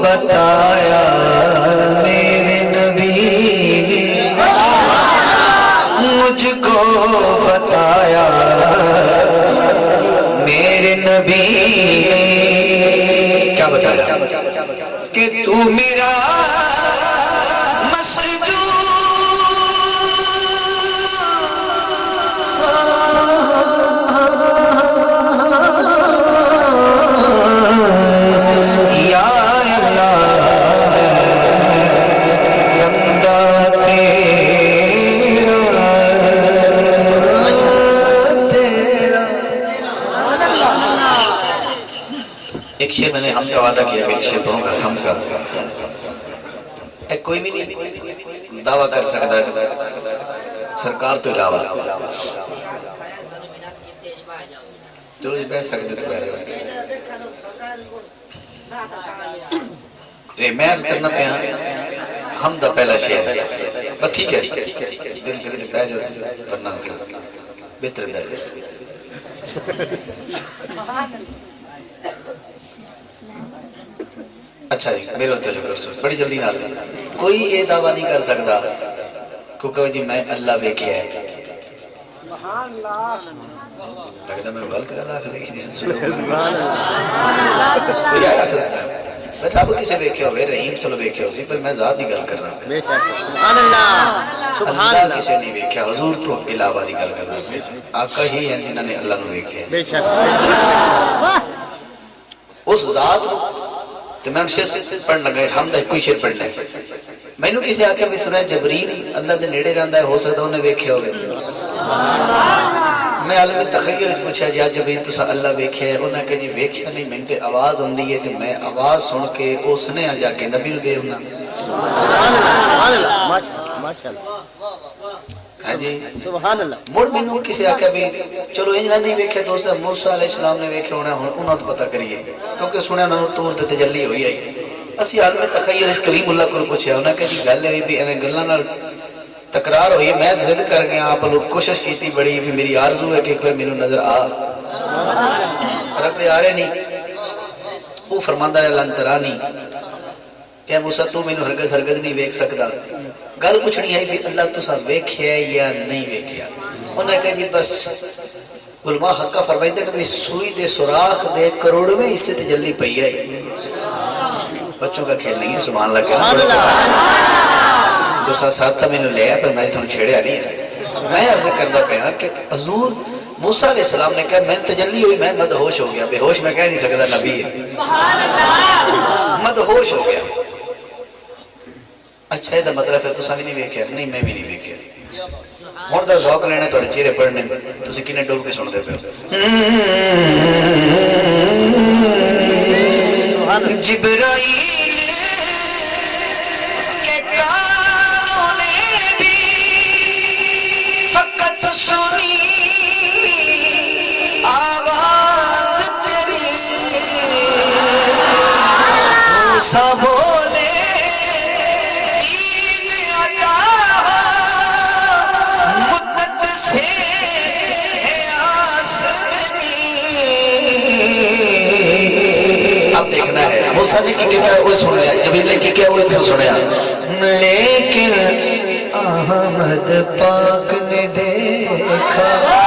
بتایا میرے نبی مجھ کو بتایا میرے نبی کیا بتایا کہ تو میرا ایک شعر میں نے ہم کا وعدہ کیا کہ ایک شعر پڑھوں گا ہم کا ایک کوئی بھی نہیں دعویٰ کر سکتا ہے سرکار تو علاوہ چلو جی بیٹھ سکتے تو بیٹھ رہے میں عرض کرنا پہ ہم دا پہلا شعر بس ٹھیک ہے دل کرے تو بیٹھ جاؤ ورنہ بہتر بیٹھ اچھا جی میرے وقت بڑی جلدی نہ کوئی یہ دعویٰ نہیں کر سکتا کیونکہ جی میں اللہ ویکھیا ہے لگتا میں غلط کر رہا ہے رب کسے ویکھیا ہوئے رحیم چلو ویکھیا ہو سی پر میں ذات دی گل کر رہا ہوں اللہ کسے نہیں ویکھیا حضور تو علاوہ دی گل کر رہا ہوں آقا ہی ہیں جنہوں نے اللہ نو ویکھیا اس ذات تو میں شعر پڑھنا گئے ہم دا کوئی شعر پڑھنا ہے میں نے کسی آکے بھی سنا ہے جبریل اللہ دے نیڑے رہندا ہے ہو سکتا انہیں ویکھیا ہوئے میں عالم تخیل پوچھا جی جبریل تسا اللہ ویکھیا ہے انہیں کہا جی ویکھیا نہیں میں تے آواز ہوندی ہے تے میں آواز سن کے اس نے جا کے نبی نو دے ہونا ہاں جی سبحان اللہ مڑ میں نے کسی آکے بھی چلو انجنہ نہیں ویکھیا تو اسے موسیٰ علیہ السلام نے ویکھیا ہونا انہوں تو پتہ کریے کیونکہ سنے انہوں نے طور تے تجلی ہوئی آئی اسی عالم تخیل اس کلیم اللہ کو پوچھا انہوں نے کہا جی گل ہوئی بھی ایویں گلاں نال تکرار ہوئی میں ضد کر گیا آپ لوگ کوشش کیتی بڑی بھی میری آرزو ہے کہ ایک بار میرے نظر آ رب آ رہے نہیں وہ فرماندہ ہے لن ترانی کہ موسیٰ تو میں نے ہرگز نہیں ویکھ سکتا گل پوچھنی ہے بھی اللہ تو سا ویکھیا یا نہیں ویکھیا انہوں نے کہا جی بس علماء حقہ فرمائی دے کہ سوئی دے سوراخ دے کروڑویں اس سے تجلی پئی ہے بچوں کا کھیل نہیں ہے سبحان اللہ کہنا سوسا ساتھ میں نے لیا پر میں تمہیں چھیڑیا نہیں ہے میں عرض کردہ پہا کہ حضور موسیٰ علیہ السلام نے کہا میں تجلی ہوئی میں مدہوش ہو گیا بے ہوش میں کہہ نہیں سکتا نبی ہے مدہوش ہو گیا اچھا ہے دا مطلب ہے تو سا بھی نہیں ویکھیا نہیں میں بھی نہیں ویکھیا ہون دا ذوق لینے توڑے چیرے پڑھنے تو سے کنے ڈوب کے سن دے پہ جبرائیل موسیٰ نے کی کیا ہوئے سنیا جبریل نے کی کیا ہوئے تھے سنیا لیکن احمد پاک نے دیکھا